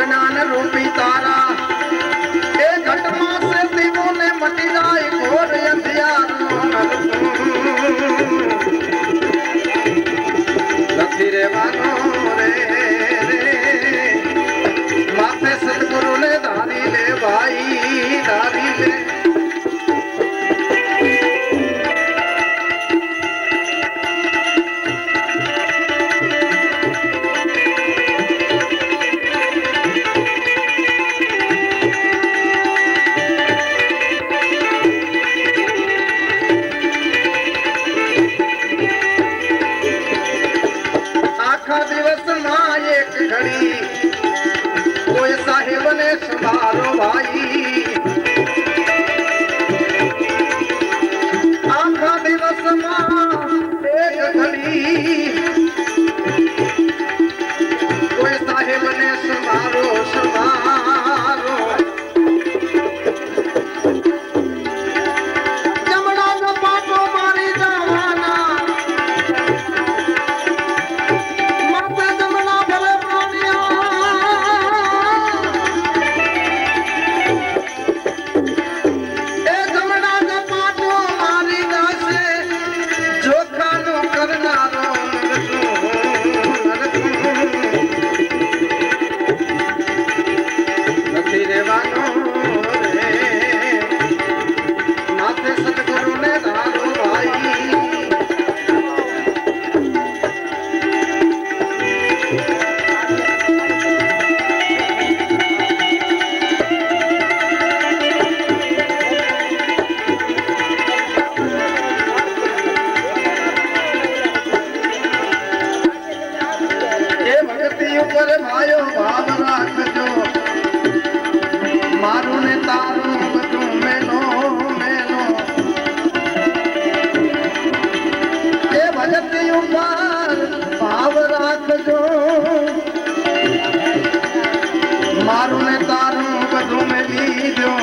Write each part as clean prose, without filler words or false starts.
ज्ञान रूपी तारा ए घटना से दीवों ने मटी जाए घोर अंधियारों लथी रे वानो रे माथे सतगुरु ने धारी ले भाई धारी ले दिवस मां एक घड़ी कोई साहेब ने संभालो भाई आखा दिवस मां एक घड़ी कोई साहेब ने संभालो संभालो जमना जो पाटो मारी जवाना भाइयों भाव राखजो मारू ने तारू बधू मेलो मेलो ए भगती ऊपर भाव राखजो मारू ने तारू बधू में लीजो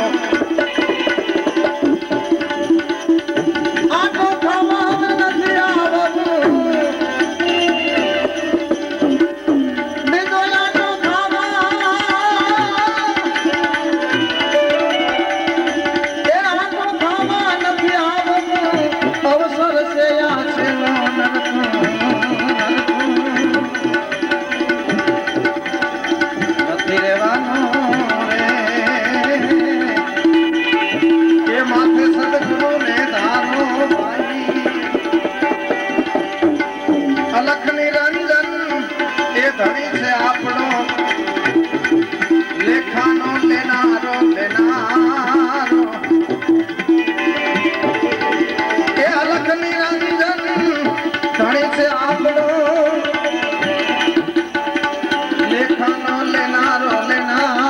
अलख निरंजन ए धनी से आपनो लेखानो लेनारो लेनारो ए अलख निरंजन धनी से आपनो लेखानो लेनारो लेनारो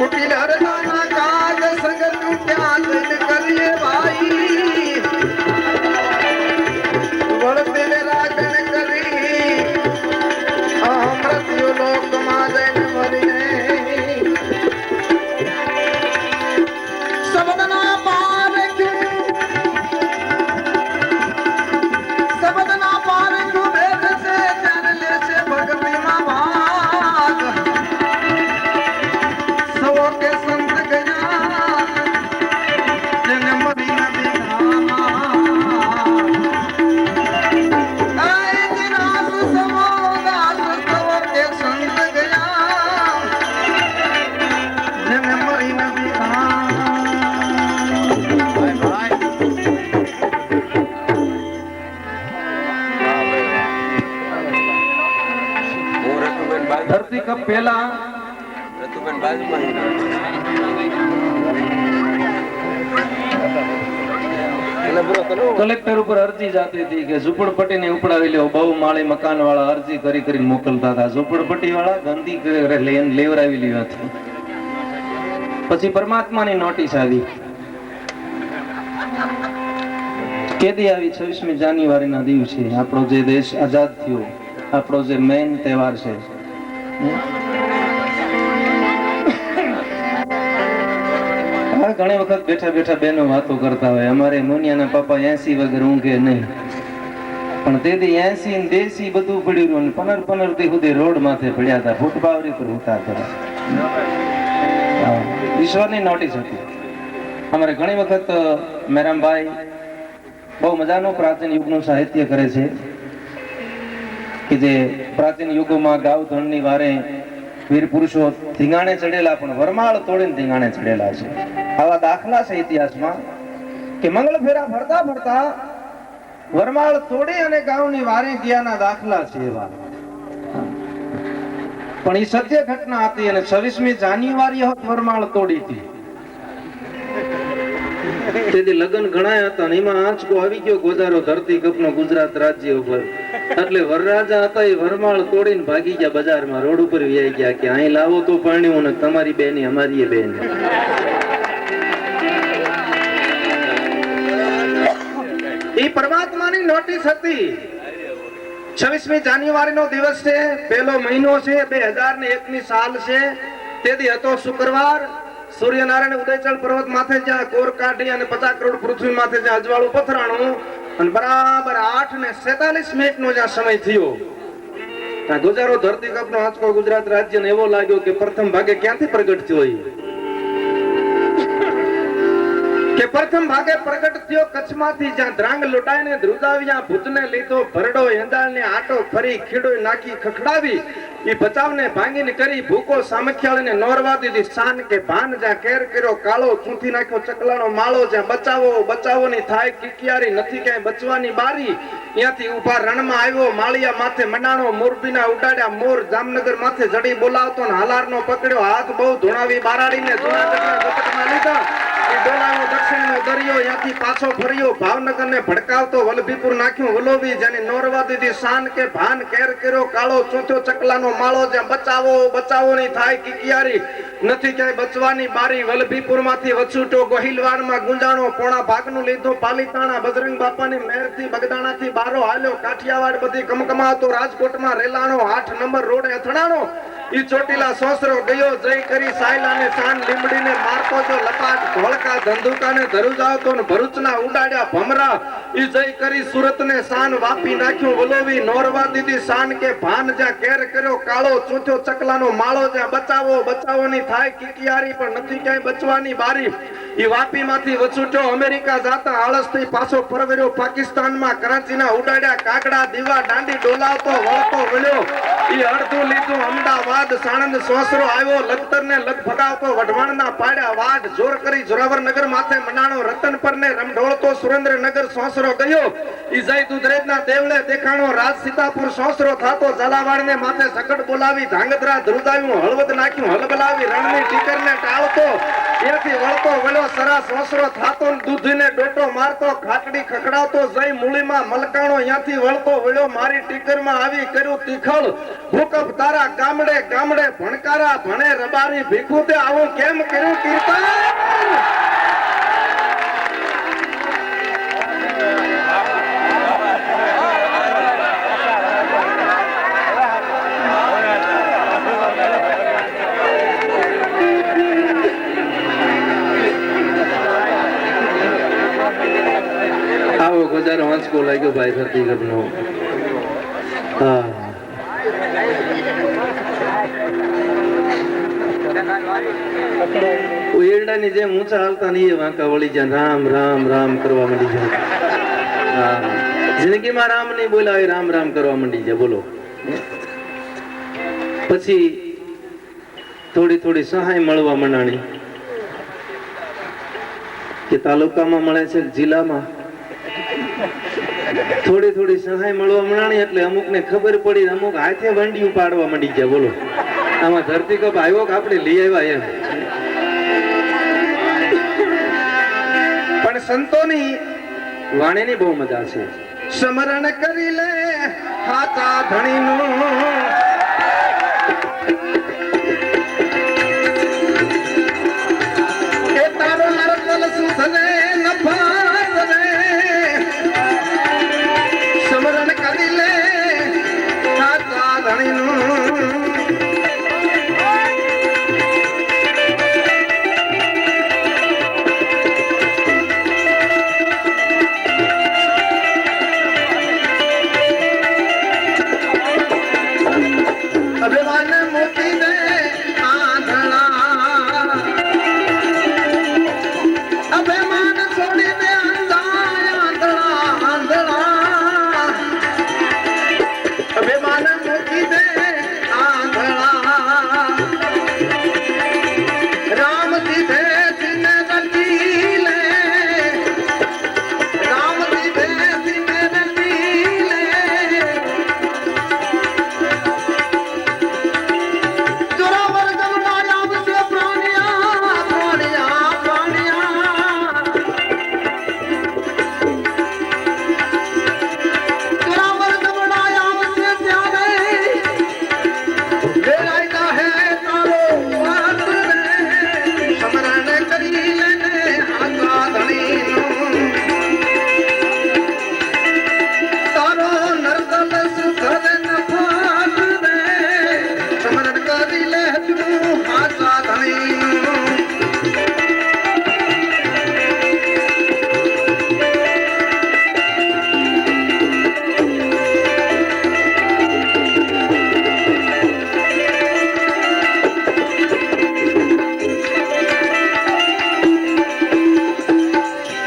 कुटिल हर दाना का પહેલા કલેક્ટર ઉપર અરજી જાતી હતી કે ઝૂંપડપટ્ટી ને ઉપડાવી લ્યો. બહુ માળી મકાન વાળા અરજી કરી કરીને મોકલતા હતા. ઝૂંપડપટ્ટી વાળા ગંદી લેવરાવી લી હતી. પછી પરમાત્માની નોટિસ આવી. કેદી આવી? 26મી જાન્યુઆરીના દિવસે આપણો જે દેશ આઝાદ થયો, આપણો જે મેઇન તહેવાર છે. ઘણી વખત બેઠા બેઠા બહેનો વાતો કરતા હોય, અમારે મોનિયાના પપ્પા 80 વગર ઊંઘે નહીં. પણ તેથી 80 ને દેશી બધું પડ્યું ને પનર થી સુધી રોડ માથે પડ્યા હતા, ફૂટપાવરી પર ઉતા હતા. ઈશ્વરની નોટિસ હતી. અમારે ઘણી વખત મેરામભાઈ બહુ મજાનું પ્રાચીન યુગનું સાહિત્ય કરે છે કે જે પ્રાચીન યુગોમાં ગાવ ધણની વારે વીર પુરુષો ધીંગાણે ચડેલા પણ વરમાળ તોડીને ધીંગાણે ચડેલા છે. આવા દાખલા છે ઇતિહાસમાં કે મંગળ ફેરા ફરતા ફરતા વરમાળ તોડી અને ગાવની વારે ગયાના દાખલા છે એવા. પણ એ સત્ય ઘટના હતી અને 26મી જાન્યુઆરી વરમાળ તોડી હતી. તેથી લગ્ન ઘણા હતા અને એમાં આંચકો આવી ગયો ગોજારો ધરતી કપનો ગુજરાત રાજ્ય ઉપર. એટલે વરરાજા હતા એ વરમાળ તોડીને ભાગી ગયા બજારમાં, રોડ ઉપર વ્યાઈ ગયા કે અહીં લાવો તો પરણ્યું ને તમારી બેની અમારી બેન. એ પરમાત્માની નોટિસ હતી. 26મી જાન્યુઆરી નો દિવસ છે, પહેલો મહિનો છે, 2001 ની સાલ છે. તેથી હતો શુક્રવાર. સૂર્યનારાયણ ઉદયચલ પર્વત માથે જ્યાં કોર કાઢી અને 50 કરોડ પૃથ્વી માથે જ્યાં અજવાળું પથરાણું અને બરાબર 8:47 નો જ્યાં સમય થયો, ત્યાં ગુજારો ધરતી કપનો આંચકો ગુજરાત રાજ્યને એવો લાગ્યો કે પ્રથમ ભાગે ક્યાંથી પ્રગટ થયો કે પ્રથમ ભાગે પ્રગટ થયો કચ્છમાંથી, જ્યાં ધ્રાંગ લૂંટાઈને ધ્રુજાવ્યા, ભૂતને લીધો ભરડો, હેંદાળને આટો ફરી, ખીડોય નાખી ખખડાવી, ઈ બચાવને ભાંગીને કરી, ભૂકો સામખ્યાળને નોરવા દીધી, શાન કે ભાન જ્યાં કેર કર્યો કાળો, ચૂંથી નાખ્યો ચકલાનો માળો, જ્યાં બચાવોની થાય કિકિયારી, નથી ક્યાંય બચવાની બારી, ત્યાંથી ઉભા રણમાં આવ્યો, માળિયા માથે મંડાણો, મોરબીના ઉડાડ્યા મોર, જામનગર માથે જડી બોલાવતો ને હાલારનો પકડ્યો, હાથ બહુ ધોણાવી બારાડીને જૂનાગઢના ઝપટમાં લીધા, ડોલાનો દક્ષિણનો દરિયો, ત્યાંથી પાછો ફર્યો, ભાવનગરને ભડકાવતો, વલભીપુર નાખ્યું વલોવી, જેની નોરવા દીધી, શાન કે ભાન કેર કર્યો કાળો, ચૂંથ્યો ચકલાનો માળો, જ્યાં બચાવોની થાય કિકિયારી, નથી ક્યાંય બચવાની બારી, વલભીપુર માંથી વછૂટો, ગોહિલવાડમાં ગુંજાણો, પોણા ભાગનું લીધો પાલીતાણા, બજરંગ બાપાની મહેરથી બગદાણાથી બારો હાલ્યો, કાઠિયાવાડ બધી કમકમાતો, રાજકોટમાં રેલાણો, 8 નંબર રોડે અથડાણો, ઈ ચોટીલા સોસરો ગયો, જય કરી સાયલાને શાન લીમડીને મારતો જો લપાટ, ધોળકા ધંધુકાને ધરુજાવતો ને ભરૂચના ઉડાડ્યા ભમરા, ઈ જય કરી સુરતને શાન વાપી નાખ્યું વલોવી, નોરવા દીધી શાન કે ભાન જ્યાં કેર કર્યો કાળો, ચૂંથ્યો ચકલાનો માળો, જ્યાં બચાવોની થાય કિકિયારી, પણ નથી ક્યાંય બચવાની બારી, ઈ વાપી માંથી વછૂટ્યો અમેરિકા જાતા, આળસથી પાછો ફરવ્યો પાકિસ્તાનમાં, કરાચીના ઉડાડ્યા કાગડા, દીવા દાંડી ડોલાવતો વળતો વળ્યો, ઈ અડધું લીધું અમદાવાદ, સાણંદ સોસરો આવ્યો, લખતરને લગ ભગાવતો વઢવાણના પાડ્યા વાડ, જોર કરી જોરાવરનગર માથે મનાણો, રતનપરને રમઢોળતો સુરેન્દ્રનગર સોસરો ગયો, ઈ જય દુધરેજના દેવળે દેખાણો, રાજ સીતાપુર સોસરો થાતો, ઝાલાવાડને માથે સકડ બોલાવી, ધાંગધ્રા ધ્રુજાવ્યું, હળવદ નાખ્યું હલબલાવી, રણની ટીકરને ટાળતો, ત્યાંથી વળતો વળ્યો સરા સોસરો થાતો, દૂધીને ડોટો મારતો, ખાટડી ખખડાવતો, જય મૂળીમાં મલકાણો, ત્યાંથી વળતો વળ્યો મારી ટીકરમાં આવી, કર્યું તીખળ ભૂકંપ તારા ગામડે ભણકારા, ભણે રબારી ભીખું તે આવું કેમ કર્યું કીર્તન. આવો ગજારો આંચકો લાગ્યો ભાઈ ધરતી કપનો. હા, એરડાની જેમ ઊંચા હાલતા નહીં વાંકા વળી જાય, રામ રામ રામ કરવા માંડી જાય. હા, જિંદગીમાં રામ નહીં બોલાવે, રામ રામ કરવા માંડી જાય. બોલો. પછી થોડી સહાય મળવા માંડાણી કે તાલુકામાં મળે છે, જિલ્લામાં થોડી સહાય મળવા માંડાણી, એટલે અમુક ને ખબર પડી, અમુક હાથે વંડિયું પાડવા માંડી જાય. બોલો. આમાં ધરતી કપ આવ્યો કે આપણે લઈ આવ્યા એમ. પણ સંતોની વાણીની બહુ મજા છે. સ્મરણ કરી લે હાચા ધણીનું, એ તારો નરકલ સુધરે નફા રે. સ્મરણ કરી લે હાચા ધણીનું, અભિમાન મૂકી દે આંધળા, અભિમાન છોડી દે આંધળા આંધળા, અભિમાન મૂકી દે આંધળા. રામ સીધે સીને રચી લે, રામ સીધે સીને રચી લે.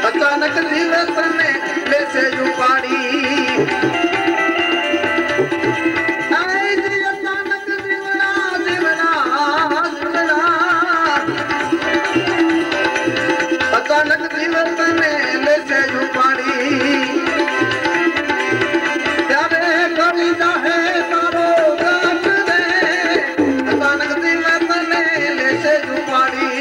અચાનક દિવસને લેશે ઉપાડી, અચાનક દીવડા દીવડા દીવડા, અચાનક દિવસને લેશે ઉપાડી. ત્યારે કરી જાહે તારો ગાંઠ રે, અચાનક દિવસને લેશે ઉપાડી.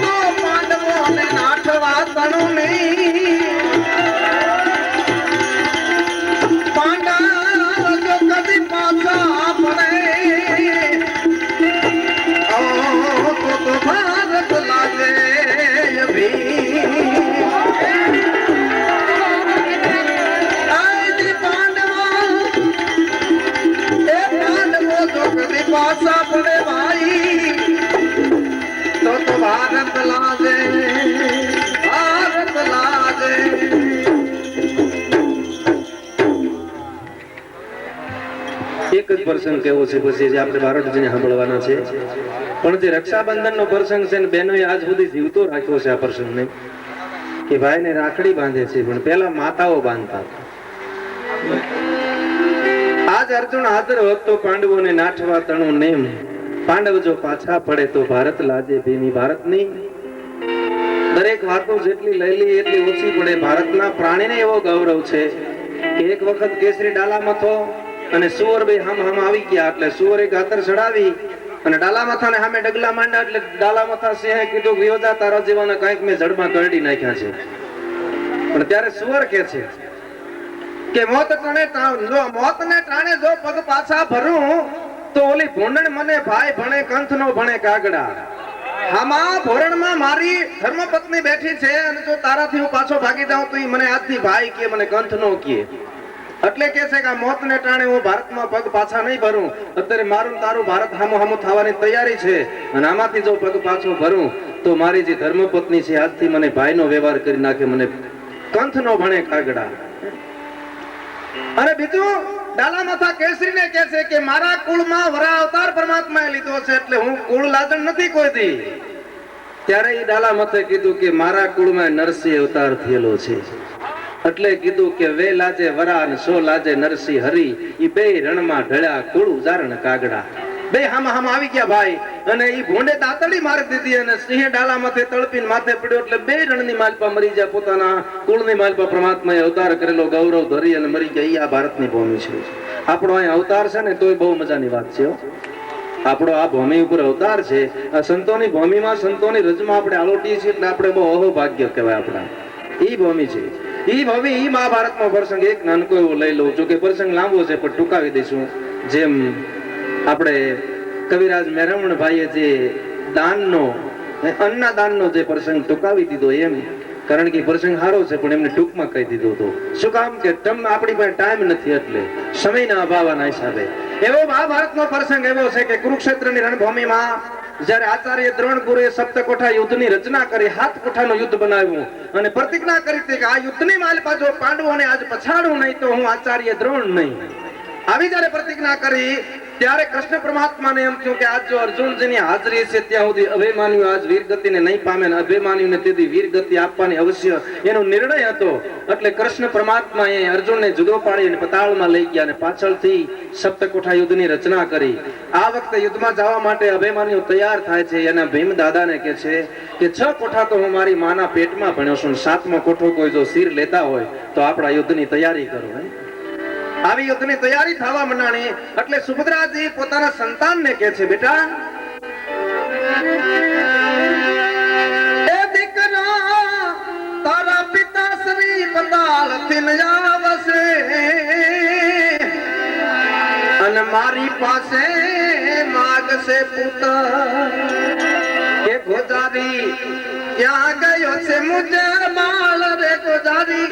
તો પાંડવોને નાઠવા તણું નહીં. પાંડવ જો કદી પાછા પડે તો ભારત લાગે પાછા પડે ભાઈ તો ભારત લાગે, ભારત લાગે. એક જ પ્રસંગ કેવો છે પછી જે આપણે બારોટજીને સાંભળવાના છે. પણ જે રક્ષાબંધનનો પ્રસંગ છે ને બહેનોએ આજ સુધી જીવતો રાખ્યો છે આ પ્રસંગને, કે ભાઈને રાખડી બાંધે છે પણ પહેલા માતાઓ બાંધતા. આજ અર્જુન હાજર હોત તો પાંડવોને નાઠવા તણું નેમ. પાંડવ જો પાછા પડે તો ભારત લાજે ભીની. ભારતની દરેક વાતો જેટલી લઈલી એટલી ઓછી પડે. ભારતના પ્રાણીને એવો ગૌરવ છે કે એક વખત કેસરી ડાલા મથો અને સુવર બે હમ આવી ગયા એટલે સુવરે ગાતર ચડાવી અને ડાલા મથાને સામે ડગલા માંડ્યા એટલે ડાલા મથા સિંહે કીધું વિયોજા તારા જીવાના કંઈક મેં જડમાં કરડી નાખ્યા છે. પણ ત્યારે સુવર કે છે કે મોતને ટાણે જો પગ પાછા ભરું તો ઓલી ભૂંડણ મને ભાઈ ભણે કંથ નો ભણે કાગડા. આમાં ભોરણમાં મારી ધર્મપત્ની બેઠી છે અને જો તારાથી હું પાછો ભાગી જાઉં તો ઈ મને આજથી ભાઈ કે મને કંથ નો કે. એટલે કે છે કે આ મોતને ટાણે હું ભારતમાં પગ પાછા નહીં ભરું. અત્યારે મારું તારું ભારત હામું હામું થવાની તૈયારી છે અને આમાંથી જો પગ પાછો ભરું તો મારી જે ધર્મપત્ની છે આજથી મને ભાઈનો વ્યવહાર કરી નાખે, મને કંથ નો ભણે કાગડા. અને બીજું ડાલા માથા કેસરીને કહે છે કે મારા કુળમાં વરા અવતાર પરમાત્માએ લીધો છે એટલે હું કુળ લાજણ નથી કોઈ દી. ત્યારે એ ડાલા માથે કીધું કે મારા કુળમાં નરસિંહ અવતાર થયેલો છે એટલે કીધું કે વે લાજે વરા અને સો લાજે નરસિંહ હરી. ઈ બે રણમાં ઢળ્યા કુળ ઉજારણ કાગડા. બે હામાં હામાં આવી ગયા ભાઈ અને ઈ ભોંડે દાતડી મારી દીધી અને સિંહે ડાલા માથે તળપીને માથે પડ્યો એટલે બે રણની માલપા મરી ગયા. પોતાના કુળની માલપા પરમાત્માએ અવતાર કરેલો ગૌરવ ધરી અને મરી ગયા. ઈ આ ભારતની ભૂમિ છે. આપણો અહીં અવતાર છે ને તોય બહુ મજાની વાત છે. આપણો આ ભૂમિ ઉપર અવતાર છે. આ સંતોની ભૂમિમાં સંતોની રજમાં આપણે આલોટીએ છીએ એટલે આપણે બહુ અહોભાગ્ય કહેવાય. આપણા ઈ ભૂમિ છે. ઈ ભૂમિ ઈ મહાભારતનો પ્રસંગ એક નાનકો એવો લઈ લઉં છું કે પ્રસંગ લાંબો છે પણ ટૂંકાવી દઈશું. જેમ આપણે કવિરાજ મેરવણભાઈએ જે દાનનો અન્નદાનનો જે પ્રસંગ ટૂંકાવી દીધો એમ, કારણ કે પ્રસંગ સારો છે પણ એમને ટૂંકમાં કહી દીધો હતો. શું કામ કે આપણી પાસે ટાઈમ નથી એટલે સમયના અભાવના હિસાબે. એવો મહાભારતનો પ્રસંગ એવો છે કે કુરુક્ષેત્રની રણભૂમિમાં જ્યારે આચાર્ય દ્રોણ ગુરુએ સપ્તકોઠા યુદ્ધની રચના કરી, 7 કોઠાનું યુદ્ધ બનાવ્યું અને પ્રતિજ્ઞા કરી હતી કે આ યુદ્ધની માલપા જો પાંડવોને આજ પછાડું નહીં તો હું આચાર્ય દ્રોણ નહીં. આવી જ્યારે પ્રતિજ્ઞા કરી ત્યારે કૃષ્ણ પરમાત્માને એમ થયું કે આજ જો અર્જુનજીની હાજરી છે ત્યાં સુધી અભિમાન્યુ આજ વીરગતિને નહીં પામે ને અભિમાન્યુને તેથી વીરગતિ આપવાની અવશ્ય એનો નિર્ણય હતો. એટલે કૃષ્ણ પરમાત્માએ અર્જુનને જુદો પાડી પતાળમાં લઈ ગયા અને પાછળથી સપ્તકોઠા યુદ્ધની રચના કરી. આ વખતે યુદ્ધમાં જવા માટે અભિમાન્યુ તૈયાર થાય છે. એના ભીમ દાદાને કહે છે કે 6 કોઠા તો હું મારી માના પેટમાં ભણ્યો છું, 7મો કોઠો કોઈ જો શિર લેતા હોય તો આપણા યુદ્ધની તૈયારી કરો. આવી યુદ્ધની તૈયારી થવા મંડાણી એટલે સુભદ્રાજી પોતાના સંતાનને કહે છે બેટા એ દીકરા તારા પિતા શ્રી પતાળ થી આવશે અને મારી પાસે માગશે પુત્ર કે ગોજારી ક્યાં ગયો છે મુજે માલ રે ગોજારી.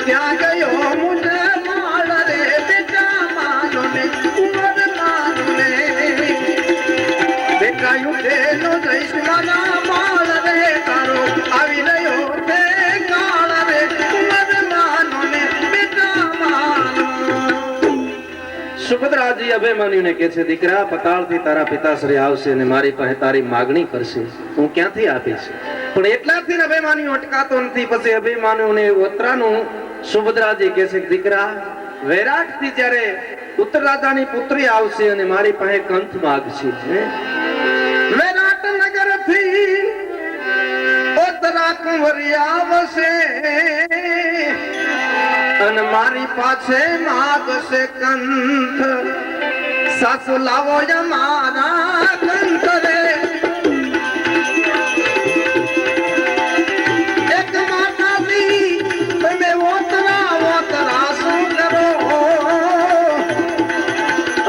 ક્યાં ગયો મુજે માલ રે બેટા માનો ને ઉમર માનો ને બેટા યુધે નો જઈશ મારા માલ રે તારો આવી રહ્યો તે કાળ રે ઉમર માનો ને બેટા માનો. સુભદ્રાજી અભિમાન્યુને કહે છે દીકરા પતાળથી તારા પિતાશ્રી આવશે અને મારી પાસે તારી માગણી કરશે, હું ક્યાંથી આપીશ. પણ એટલાથી અભિમાન્યુ અટકાતો નથી. પછી અભિમાન્યુને વત્રાનું સુભદ્રાજી કહે છે દીકરા વૈરાટ થી જયારે ઉત્તરરાજાની પુત્રી આવશે અને મારી પાસે કંથ માગશે. વૈરાટ નગર થી ઉત્તરા કુંવરી આવશે અને મારી પાછે માગશે કંથ સાસુ લાવો મારા કંથ રે એક માતાજી તમે ઓતરા શું કરો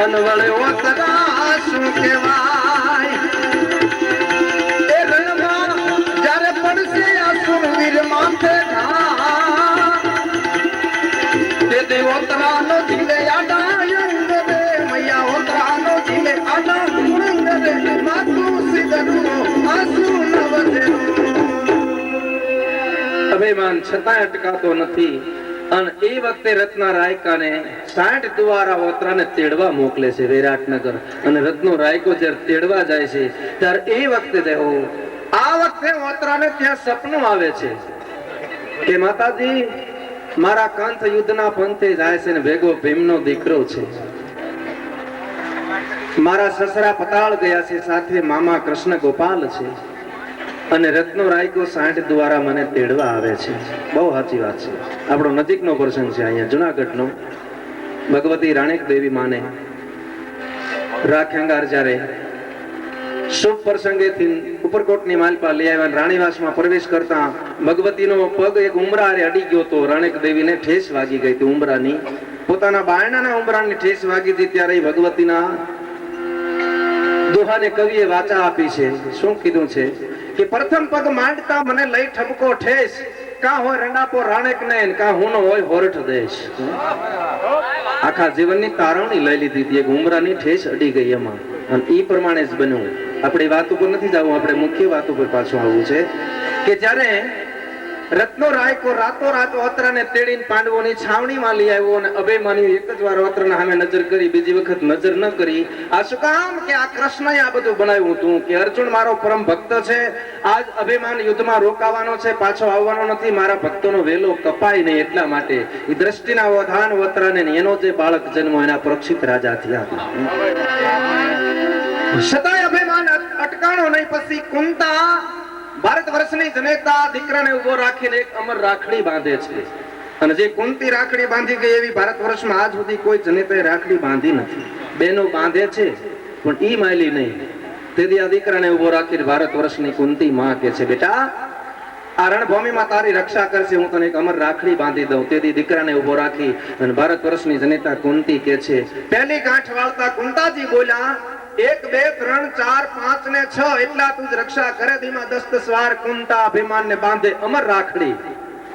અને વળે ઓતરા શું કહેવાય એ રણમાં જ્યારે પડશે આ સુરવીર માથે તે ઓતરાનો જીલે આડા અંગ રે મૈયા ઓતરાનો જીલે આડા અંગ રે માતું સિદનો આસુ નવજેનો અભિમાન છતાં અટકાતો નથી અને એ વખતે રત્ના રાયકાને 60 દ્વારા ઓતરાને તેડવા મોકલે છે વિરાટનગર અને રત્નો રાયકો જ્યારે તેડવા જાય છે ત્યારે એ વખતે દેહો આ વખતે ઓતરાને ત્યાં સપનું આવે છે કે માતાજી મારા કંથ યુદ્ધના પંથે જાય છે ને ભેગો ભીમનો દીકરો છે મારા સસરા પતાળ ગયા છે સાથે મામા કૃષ્ણ ગોપાલ છે અને રત્નો રાયકો 60 દ્વારા મને તેડવા આવે છે બહુ સાચી વાત છે આપણો નજીકનો પ્રસંગ છે અહીંયા જુનાગઢનો ભગવતી રાણેક દેવી માને રાખેંગાર જ્યારે શુભ પ્રસંગેથી ઉપરકોટની માલપા લઈ આવ્યા રાણીવાસમાં પ્રવેશ કરતા ભગવતીનો પગ એક ઉમરારે અડી ગયો તો રાણેક દેવીને ઠેસ વાગી ગઈ હતી ઉમરાની પોતાના બાયણાના ઉમરાની ઠેસ વાગી હતી ત્યારે ભગવતીના દોહાને કવિએ વાચા આપી છે શું કીધું છે કે પ્રથમ પગ માંડતા મને લઈ ઠપકો ઠેસ કા હોય રંડાપો રાણેક ને કા હુનો હોય હોરઠ દેશ આખા જીવનની તારવણી લઈ લીધી હતી એક ઉમરાની ઠેસ અડી ગઈ એમાં અને એ પ્રમાણે જ બન્યું આપણી વાત ઉપર નથી જવું આપણે મુખ્ય વાત ઉપર પાછું આવવું છે કે જ્યારે રત્નો રાયકો રાતો રાત ઓતરાને તેડીને પાંડવોની છાવણીમાં લઈ આવ્યો અને અભિમાન્યુ એક જ વાર ઓતરાના સામે નજર કરી બીજી વખત નજર ન કરી આ શું કામ કે આ કૃષ્ણએ આ બધું બનાવ્યું હતું કે અર્જુન મારો પરમ ભક્ત છે આજ અભિમાન યુદ્ધમાં રોકાવાનો છે પાછો આવવાનો નથી મારા ભક્તોનો વેલો કપાય નહીં એટલા માટે એ દ્રષ્ટિના વધાન ઓતરાને એનો જે બાળક જન્મ એના પરીક્ષિત રાજા થયા છતાંય અભિમાન અટકાણો નહીં પછી કુંતા ભારત વર્ષની જનેતા દીકરાને ઉભો રાખીને એક અમર રાખડી બાંધે છે અને જે કુંતી રાખડી બાંધી ગઈ એવી ભારત વર્ષમાં આજ સુધી કોઈ જનેતાએ રાખડી બાંધી નથી બેનો બાંધે છે પણ ઈ માયલી નહીં તેથી આ દીકરાને ઉભો રાખીને ભારત વર્ષની કુંતી માં કે છે બેટા આ રણભૂમિમાં તારી રક્ષા કરશે હું તને એક અમર રાખડી બાંધી દઉં તેથી દીકરાને ઉભો રાખી અને ભારત વર્ષની જનેતા કુંતી કે છે પહેલી ગાંઠ વાળતા કુંતાજી બોલ્યા 1 2 3 4 5 ને 6 એટલા તું જ રક્ષા કરે ધીમા 10 વાર કુંતા અભિમાન ને બાંધે અમર રાખડી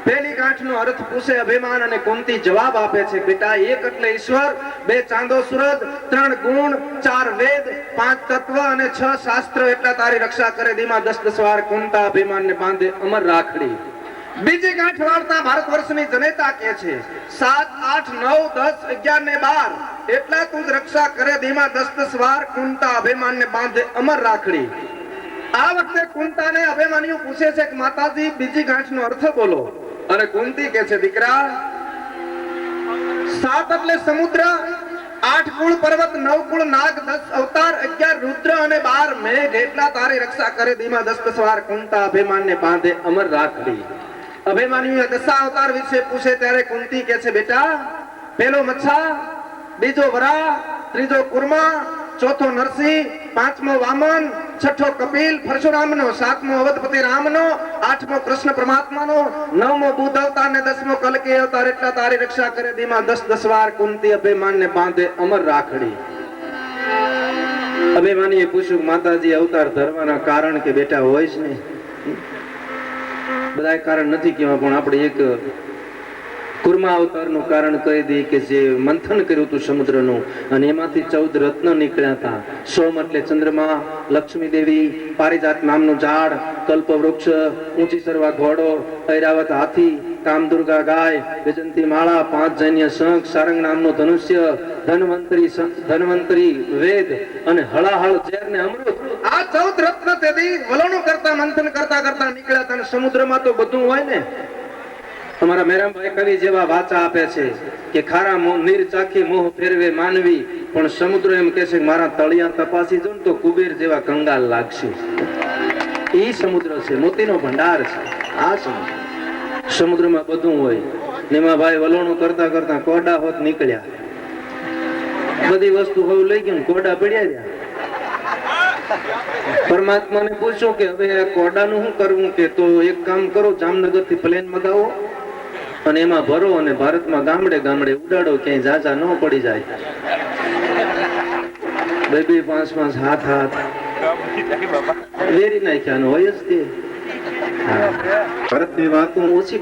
પહેલી ગાંઠ નો અર્થ પૂછે અભિમાન અને કુંતી જવાબ આપે છે બેટા 1 એટલે ઈશ્વર 2 ચાંદો સૂરજ 3 ગુણ 4 વેદ 5 તત્વ અને 6 શાસ્ત્ર એટલા તારી રક્ષા કરે ધીમા 10 વાર કુંતા અભિમાન ને બાંધે અમર રાખડી બીજી ગાંઠ વાળતા ભારત વર્ષની જનેતા કે છે 7 8 9 10 11 ને 12 એટલા તું જ રક્ષા કરે ધીમા 10 વાર કુંતા અભિમાન ને બાંધે અમર રાખડી આ વખતે કુંતાને અભિમાન્યુ પૂછે છે કે માતાજી બીજી ગાંઠ નો અર્થ બોલો અને કુંતી કે છે દીકરા 7 એટલે સમુદ્ર 8 કુળ પર્વત 9 કુળ નાગ 10 અવતાર 11 રુદ્ર અને 12 મેઘ એટલા તારી રક્ષા કરે ધીમા 10 વાર કુંતા અભિમાન ને બાંધે અમર રાખડી અભિમાન્યુ 10 અવતાર વિશે પૂછે ત્યારે કુંતી કે છે બેટા પેલો મચ્છા બીજો વરા ત્રીજો કુર્મા ચોથો નરસિંહ પાંચમો વામન છઠ્ઠો કપિલ પરશુરામનો સાતમો અવધપતિ રામનો આઠમો કૃષ્ણ પરમાત્માનો નવમો બુદ્ધ અવતાર ને 10મો કલ્કી અવતાર એટલા તારી રક્ષા કરે ધીમા 10 વાર કુંતી અભિમાન ને બાંધે અમર રાખડી અભિમાનીએ પૂછ્યું માતાજી અવતાર ધરવાના કારણ કે બેટા હોય જ નહીં બધા કારણ નથી કેવા પણ આપણે એક કુર્મા અવતારનું કારણ કહી દઈએ કે જે મંથન કર્યું હતું સમુદ્રનું અને એમાંથી 14 રત્ન નીકળ્યા હતા સોમ એટલે ચંદ્રમા લક્ષ્મી દેવી પારિજાત નામનું ઝાડ કલ્પવૃક્ષ ઊંચી સરવા ઘોડો ઐરાવત હાથી કામદુર્ગા ગાય વૈજયંતી માળા 5 જૈન્ય શંખ સારંગ નામનું ધનુષ્ય ધન્વંતરી વેદ અને હળાહળ ઝેર ને અમૃત આ 14 રત્ન તેથી વલણો કરતા મંથન કરતા કરતા નીકળ્યા હતા અને સમુદ્રમાં તો બધું હોય ને અમારા મેરામભાઈ કવિ જેવા વાચા આપે છે કે ખારા નીર ચાખી મોહ ફેરવે માનવી પણ સમુદ્ર એમ કહે છે મારા તળિયા તપાસી જો ને તો કુબેર જેવા કંગાલ લાગશે એ સમુદ્ર છે મોતીનો ભંડાર છે આ સમુદ્રમાં બધું હોય નીમાભાઈ વલોણું કરતા કરતા કોડા હોત નીકળ્યા. બધી વસ્તુ હવે લઈ ગયું, કોડા પડ્યા રહ્યા. પરમાત્માને પૂછ્યું કે હવે આ કોડાનું શું કરવું? કે તો એક કામ કરો, જામનગર થી પ્લેન મગાવો અને એમાં ભરો અને ભારતમાં ગામડે ગામડે ઉડાડો, ક્યાંય ઝાઝા ન પડી જાય. 2-2, 5-5 હાથ વેરી નાખ્યા હોય જ તે. ભરતની વાતો ઓછી